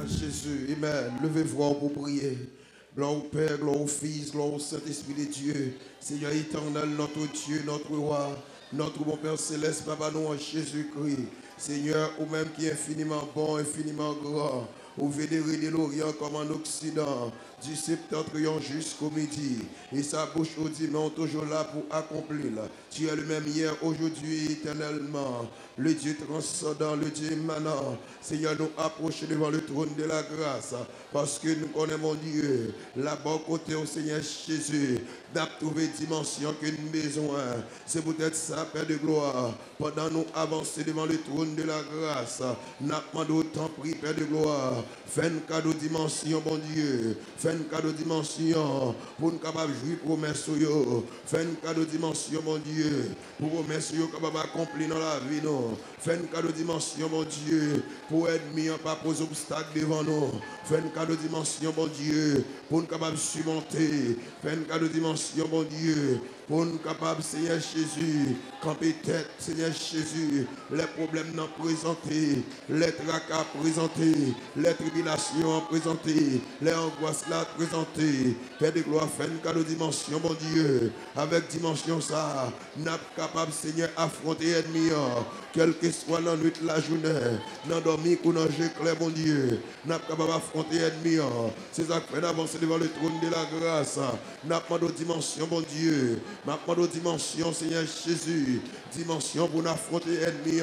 Jésus. Amen. Levez-vous pour prier. Gloire au Père, gloire au Fils, gloire au Saint-Esprit de Dieu. Seigneur éternel, notre Dieu, notre roi, notre bon Père céleste, Papa, nous en Jésus-Christ. Seigneur, ou même qui est infiniment bon, infiniment grand, au vénéré de l'Orient comme en Occident, du septentrion jusqu'au midi, et sa bouche au dimanche toujours là pour accomplir. Tu es le même hier, aujourd'hui, éternellement, le Dieu transcendant, le Dieu émanant. Seigneur, nous approchons devant le trône de la grâce, parce que nous connaissons, mon Dieu, la bonne côté au Seigneur Jésus, n'a trouvé dimension que nous besoin. C'est peut-être ça, Père de gloire, pendant nous avancer devant le trône de la grâce, n'a demandé autant pris, Père de gloire, fais un cadeau dimension, mon Dieu, fais un cadeau dimension, pour nous capables de jouir promesse, fais un cadeau dimension, mon Dieu, pour promesse, capable d'accomplir dans la vie, non. Fais un cadeau dimension, mon Dieu, pour être mis en pas poser obstacle devant nous. Fais un cadeau dimension, mon Dieu, pour nous capables de surmonter. Fais un cadeau dimension, mon Dieu, pour nous capables, Seigneur Jésus, camper tête, Seigneur Jésus, les problèmes non présentés, les tracas présentés, les tribulations présentées, les angoisses là présentées. Père de gloire, fais un cadeau dimension, mon Dieu, avec dimension ça, n'a capable, Seigneur, affronter l'ennemi, quelle que soit la nuit, la journée, dans dormir ou dans jeu clair, mon Dieu, n'a capable d'affronter l'ennemi. C'est ça que fait d'avancer devant le trône de la grâce. N'a pas de dimension, mon Dieu. N'a pas de dimension, Seigneur Jésus. Dimension pour affronter l'ennemi.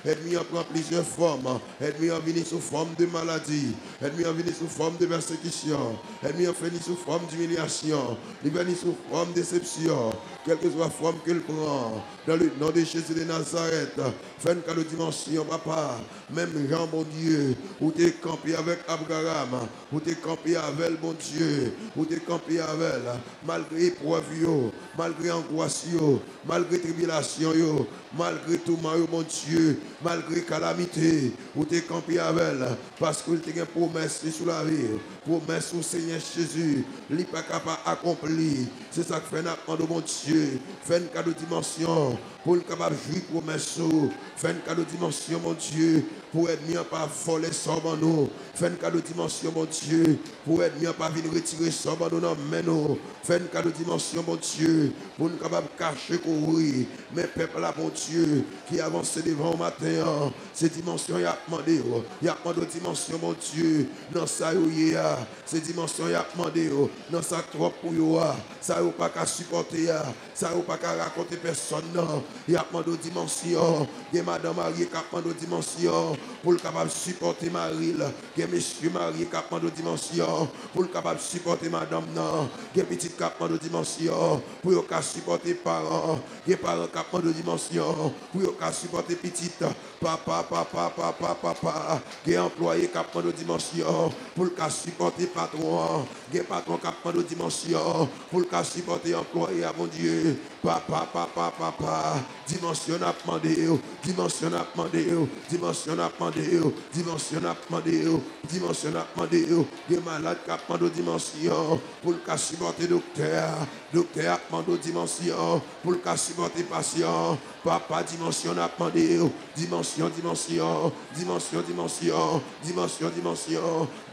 L'ennemi prend plusieurs formes. L'ennemi a venu sous forme de maladie. L'ennemi a venu sous forme de persécution. L'ennemi a venu sous forme d'humiliation. Il venu sous forme de déception. Quelle que soit la forme qu'il prend. Dans le nom de Jésus de Nazareth. Fais une cadeau dimension, papa. Même Jean, mon Dieu, où tu es campé avec Abraham, où tu es campé avec mon Dieu, où tu es campé avec, malgré épreuve, malgré angoisse, malgré tribulation, malgré tout mal, mon Dieu, malgré calamité, où tu es campé avec, parce qu'il te a une promesse sur la vie, promesse au Seigneur Jésus, il n'est pas capable d'accomplir. C'est ça que fait notre mon Dieu, fais une cadeau dimension, pour le capable de jouir promesse, fais une cadeau dimension, mon Dieu, pour être mis en pas voler sobre en nous. Fais une cadeau dimension, mon Dieu, pour être mis en pas venir retirer sobre en nous dans nous. Fais une cadeau dimension, mon Dieu, pour nous capables de cacher courir. Mais peuple là, mon Dieu, qui avance devant le matin, ces dimensions, il a demandé, il a demandé dimension, mon Dieu, dans ça, ces dimensions, il a demandé, dans ça, trop pour vous, ça, il pas qu'à supporter, ça, il pas qu'à raconter personne, il a demandé dimension, il y a madame Marie qui a demandé dimension, pour le capable de supporter Marie, il y a monsieur Marie qui a demandé dimension, pour le capable de supporter madame, il y a petit qui a demandé dimension, pour le capable de supporter parents, il y a parents qui a demandé dimension, pour le capable de supporter petite, papa, il y a employé qui a demandé dimension, pour le capable de supporter patron, il y a patron qui a demandé dimension, pour le capable de supporter employé, à mon Dieu, papa, dimension a demandé, dimension a demandé, dimension a demandé, dimension a demandé, dimension a demandé, il y a malade qui a demandé dimension, pour le cas supporter docteur a demandé dimension, pour le cas supporter patient, papa, dimension a demandé, dimension,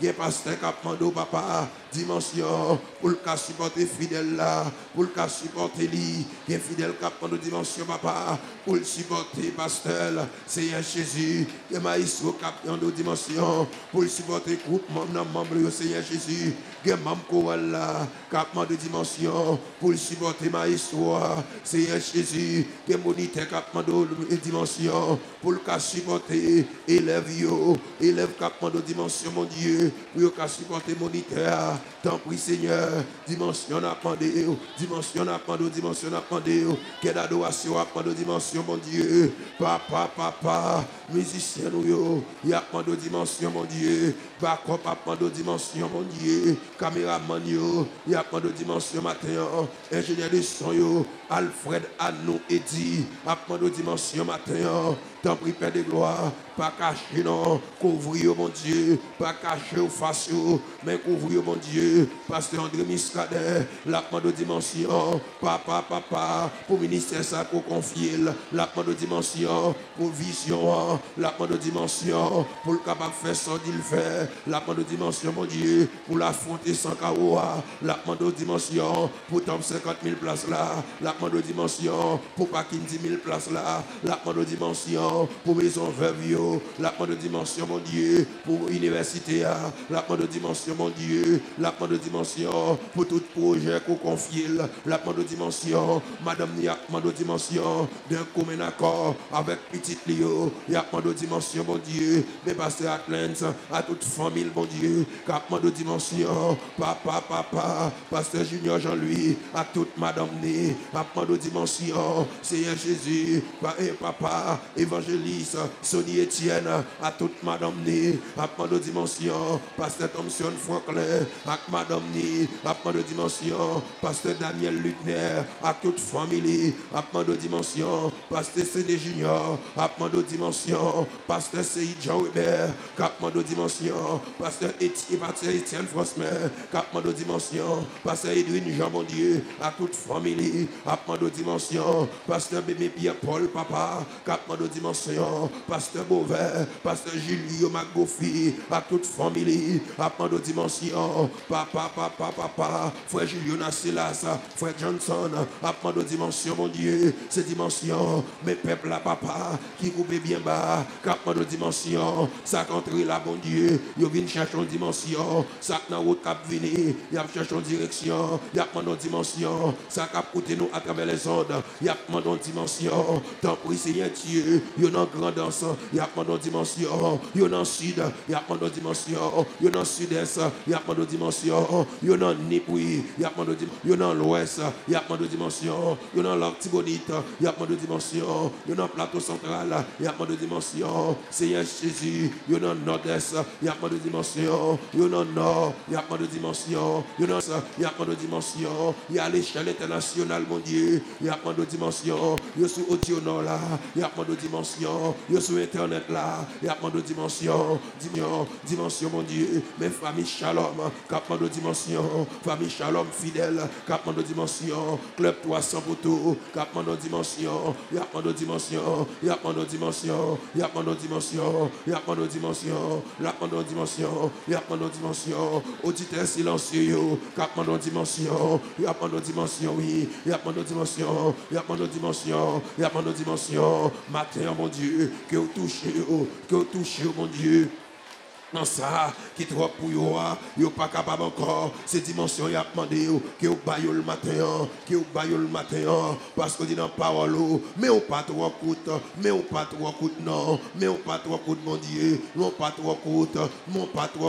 il y a pasteur qui a demandé papa, dimension, pour le cas supporter fidèle là, pour le cas supporter lui, il y a fidèle qui a demandé dimension papa, pour le supporter pasteur, Seigneur Jésus, il y a maïsro qui a demandé dimension, pour le supporter groupe membre, Seigneur Jésus, il y a membre choral là, qui a demandé dimension, pour le supporter maïsro, Seigneur Jésus, il y a moniteur qui a demandé dimension, pour le cas supporter élève qui a demandé dimension, mon Dieu, pour le cas supporter moniteur, tant pis Seigneur, dimension a demandé, dimension a demandé, quelle adoration a demandé dimension, mon Dieu, papa, musicien nous, il a demandé dimension, mon Dieu, backup a demandé dimension, mon Dieu, caméraman il a demandé dimension matin, ingénieur de son Alfred Annou Eddy a demandé dimension matin, Tant pis, Père de gloire, pas caché, non. Couvrir, mon Dieu, pas caché au face, mais couvrir, mon Dieu. Pasteur André Miscadet, la de dimension, papa, pour ministère ça pour confier, la de dimension, pour vision, la de dimension, pour le capable de faire sans qu'il fait, la de dimension, mon Dieu, pour l'affronter sans caroua, la de dimension, pour tomber 50 000 places là, la de dimension, pour pas qu'il 10 000 places là, la de dimension, pour maison veuve, la de dimension, mon Dieu, pour université, la de dimension, mon Dieu, la de dimension, pour tout projet qu'on confie, la de dimension, Madame Nia, de dimension, d'un commun accord avec Petit Lio, il y a de dimension, mon Dieu, des pasteurs Atlanta, à toute famille, mon Dieu, cap de dimension, papa, pasteur Junior Jean-Louis, à toute Madame Né, à de dimension, Seigneur Jésus, papa, évangéliste, Sonny Etienne, à toute Madame Né, à de dimension, pasteur Thompson Franklin, à Madame Né, à de dimension, pasteur Daniel Lutner, à toute famille, à de dimension, pasteur CD Junior, à de dimension, pasteur Seyd Jean Weber, cap de dimension, pasteur Etienne Frosmer, cap de dimension, pasteur Edwin Jean mon Dieu, à toute famille, à de dimension, pasteur Bébé Pierre Paul Papa, cap de dimension, pasteur Beauvais, pasteur Julio Magofi, à toute famille, à de dimension, papa, frère Julio Nassilas, frère Johnson, à de dimension mon Dieu, ces dimensions, mes peuples là papa, qui coupent bien bas, cap de dimension, ça contre là bon Dieu, ils viennent chercher une dimension, ça dans route cap venir, ils cherchent une direction, ils demandent une dimension, ça cap coûter nous à travers les ondes, ils demandent une dimension, tant pis Seigneur Dieu, ils ont grandance, ils demandent une dimension, ils ont sud, ils demandent une dimension, ils ont sud-est, ils demandent une dimension, ils ont Nipouy, ils demandent une dimension, ils ont l'ouest, ils demandent une dimension, ils ont l'Artibonite, ils demandent une dimension, ils ont plateau central, ils demandent une dimension, Seigneur Jésus, il y a un nord-est, il y a pas de dimension, il y a un nord, il y a pas de dimension, il y a pas de dimension, il y a l'échelle internationale, mon Dieu, il y a pas de dimension, il y a sur audio nord là, il y a pas de dimension, il y a sur internet là, il y a pas de dimension, mon Dieu, mes familles shalom, cap de dimension, famille shalom fidèle, cap de dimension, club 300 pour tout, cap de dimension, il y a pas de dimension, il y a pas de dimension, il y a pas de dimension, il y a pas de dimension, la de dimension, il y a pas de dimension, auditeur silencieux, cap de dimension, il y a pas de dimension, oui, il y a pas de dimension, il y a pas de dimension, il y a pas de dimension, matin, mon Dieu, que vous touchez, mon Dieu. Dans ça, qui trop pour vous, vous pas capable encore, ces dimensions, il a demandé que vous baillez le matin, parce que dit dans la parole, mais on pas trop coûte, non, mais on pas trop coûte, mon Dieu, non pas trop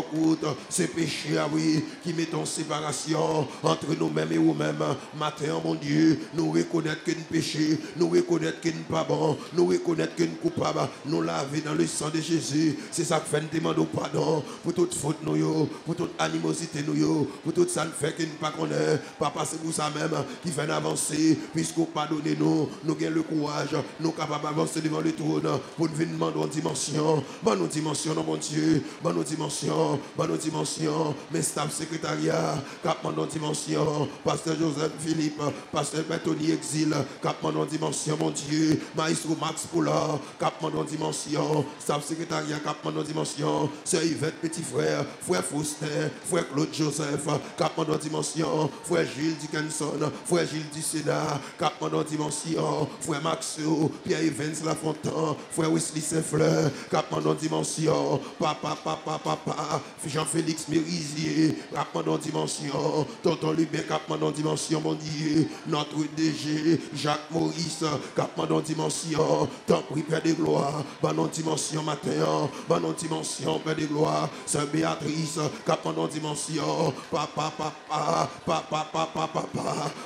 coûte, c'est péché, oui, qui met en séparation entre nous-mêmes et vous-mêmes, matin, mon Dieu, nous reconnaître que nous péché, nous reconnaître que nous pas bon, nous reconnaître que nous coupable, nous laver dans le sang de Jésus, c'est ça que fait une demande au pardon. Pour toute faute nous, pour toute animosité nous, pour tout ça fait que nous ne pas connaît, papa c'est pour ça même qui fait avancer, puisqu'on pardonne nous avons le courage, nous sommes capables d'avancer devant le trône pour nous venir demander une dimension, bonne dimension, mon Dieu, bonne dimension, mes staff secrétariat, cap mon dimension, pasteur Joseph Philippe, pasteur Bertoni Exil, cap mon dimension, mon Dieu, maestro Max Poula, cap mon dimension, staff secrétariat, cap mon dimension, Yvette, petit frère, frère Faustin, frère Claude Joseph, cap en dimension, frère Gilles Dickinson, frère Gilles Dicéda, cap en dimension, frère Maxo, Pierre Evans Lafontaine, frère Wesley Saint-Fleur, cap en dimension, papa, Jean-Félix Mérisier, cap en dimension, tonton Lubin, cap en dimension, mon Dieu, notre DG, Jacques Maurice, cap en dimension, tant pris Père de gloire, en dimension matin, en dimension Père de de gloire, Sœur Béatrice, cap pendant dimension, papa,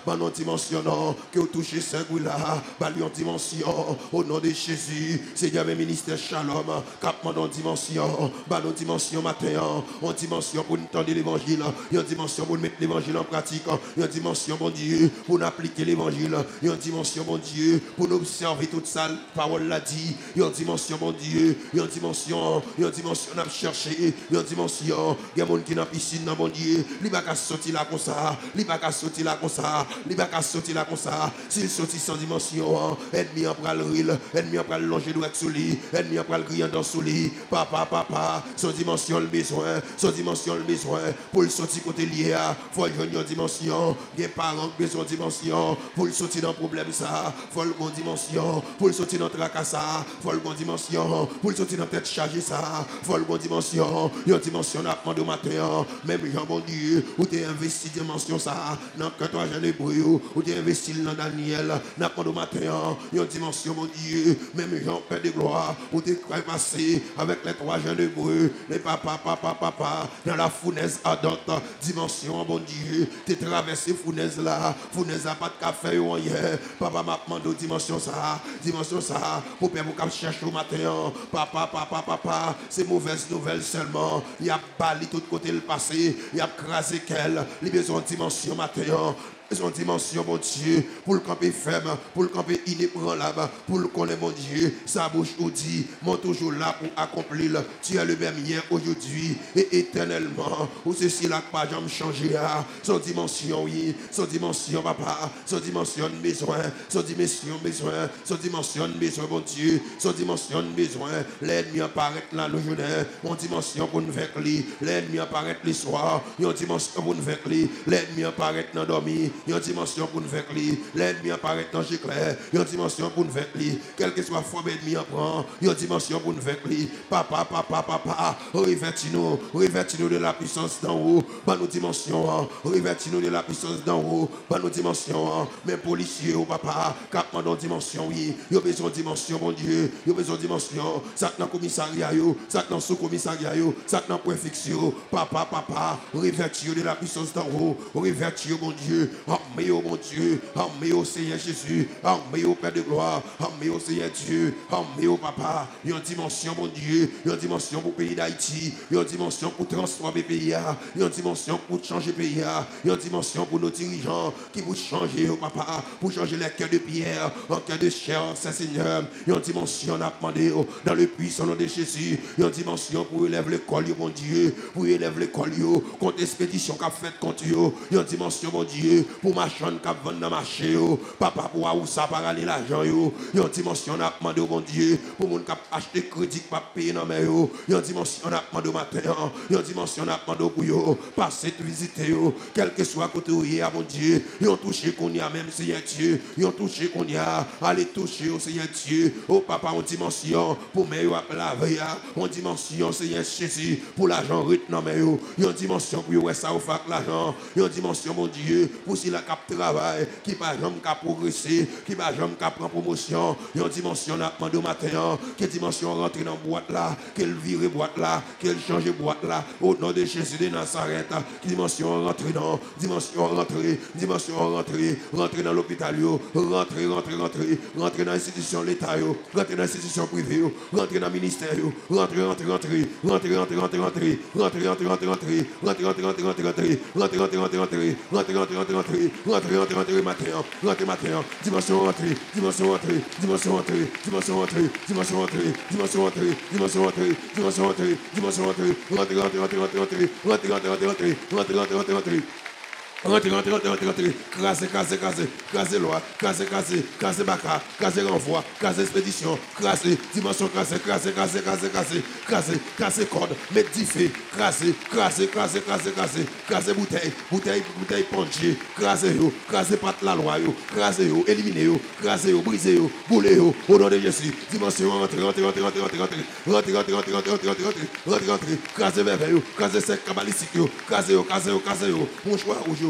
pendant dimension, non, que vous touchez ce goût-là, balion dimension, au nom de Jésus, Seigneur, mes ministères Shalom, cap pendant dimension, ballon dimension matin, en dimension pour nous tendre l'évangile, une dimension pour nous mettre l'évangile en pratique, une dimension, mon Dieu, pour nous appliquer l'évangile, une dimension, mon Dieu, pour nous observer toute ça, parole l'a dit, une dimension, mon Dieu, une dimension, n'a cherché, une dimension, il y a des gens qui dans la piscine, mon Dieu, il va sortir là comme ça, il va sortir là comme ça, il va sortir là comme ça, s'il sortit sans dimension, ennemi en pral ril, ennemi en pral longer direct sous lui, ennemi en pral crier dans sous lui, papa, son dimension le besoin, pour le sortir côté lié, faut une dimension, des parents qui besoin de dimension, pour le sortir dans le problème ça, faut le bon dimension, pour le sortir dans le tracas ça, faut le bon dimension, pour le sortir dans tête chargée ça, faut le bon dimension, une dimension n'a pas de matin, même Jean bon Dieu, où tu investi dimension ça, dans que toi jeune hébreu, où tu investi dans Daniel, n'a pas de matin, une dimension mon Dieu, même Jean Père de gloire, où tu es passé avec les trois jeunes hébreux, les papa, dans la fournaise ardente, dimension bon Dieu, tu traversé fournaise là, fournaise à pas de café ou rien, papa m'a demandé dimension ça, pour père vous chercher au matin, papa, c'est mauvaise nouvelle seulement, il y a bali tout côté le passé, il y a crasé qu'elle, les besoins de dimension matin, son dimension, mon Dieu, pour le camper ferme, pour le camper inébranlable, pour le connaître, mon Dieu, sa bouche ou dit, mon toujours là pour accomplir, tu es le même hier, aujourd'hui et éternellement, ou ceci là pas jamais changé, son dimension, oui, son dimension, papa, son dimension besoin, son dimension, mon Dieu, son dimension besoin, l'ennemi apparaît là le journée, mon dimension pour nous faire l'ennemi apparaît le soir, une dimension pour nous faire l'ennemi apparaît dans dormir, une dimension pour nous faire l'ennemi apparaît dans l'éclair, une dimension pour nous faire quel que soit la forme ennemi en prend, une dimension pour nous faire papa, revêtis-nous de la puissance d'en haut, pas nos dimensions, revêtis-nous de la puissance d'en haut, pas nos dimensions, mes policiers, papa, cap dans dimension, oui, il y a besoin de dimension, mon Dieu, il y a besoin de dimension, ça dans le commissariat, ça dans le sous-commissariat, ça dans le préfixe, papa, revêtis-nous de la puissance d'en haut, revêtis-nous, mon Dieu, armez mon Dieu, armez au Seigneur Jésus, armez au Père de gloire, armez au Seigneur Dieu, armez au papa, il y a une dimension, mon Dieu, il y a une dimension pour le pays d'Haïti, il y a une dimension pour transformer le pays, il y a une dimension pour changer le pays, il y a une dimension pour nos dirigeants qui vont changer, papa, pour changer les cœurs de pierre en cœur de chair, Saint-Seigneur, il y a une dimension, on a demandé dans le puissant nom de Jésus, il y a une dimension pour élever l'école, mon Dieu, pour élever l'école, contre l'expédition qu'a faite contre eux, il y a une dimension, mon Dieu, pour ma chaîne qui vend dans le marché, papa, pour où ça va aller l'argent, il y a une dimension, on a demandé, mon Dieu, pour mon qui acheter crédit, pas payer dans mes il y a une dimension, on a demandé au matin, il y a une dimension, on a demandé pour eux, passer, visiter, quel que soit côté où il y a, mon Dieu, ils ont touché qu'on y a même, Seigneur Dieu, ils ont touché qu'on y a, allez toucher au Seigneur Dieu, oh papa, en dimension, pour mes laver, en dimension, Seigneur Jésus, pour l'argent rythme dans mes il y a une dimension pour ouais ça au fac l'argent, il y a une dimension, mon Dieu, pour si la cap travail, qui pas jamais qu'à progresser, qui pas jamais qu'à prendre promotion, il y a une dimension, on a demandé au matin, quelle dimension rentrer dans boîte là, qu'elle vire boîte là, qu'elle change boîte là, au nom de Jésus de Nazareth, dimension rentrer dans, dimension rentrer dans l'hôpital, rentrer dans l'institution de l'État, rentrer dans l'institution privée, rentrer dans le ministère, rentrer matin, dimension rentrez, crasez loi, crasez baka, crasez renvoi, crasez expédition, crasez dimension, crasez corde, mettez diffé, crasez bouteille ponchée, crasez patte la loi, crasez éliminez, crasez brisez, boulez, au nom de Jésus, dimension, rentrez, crasez verveille, crasez sec cabalistique, crasez, mon choix rouge,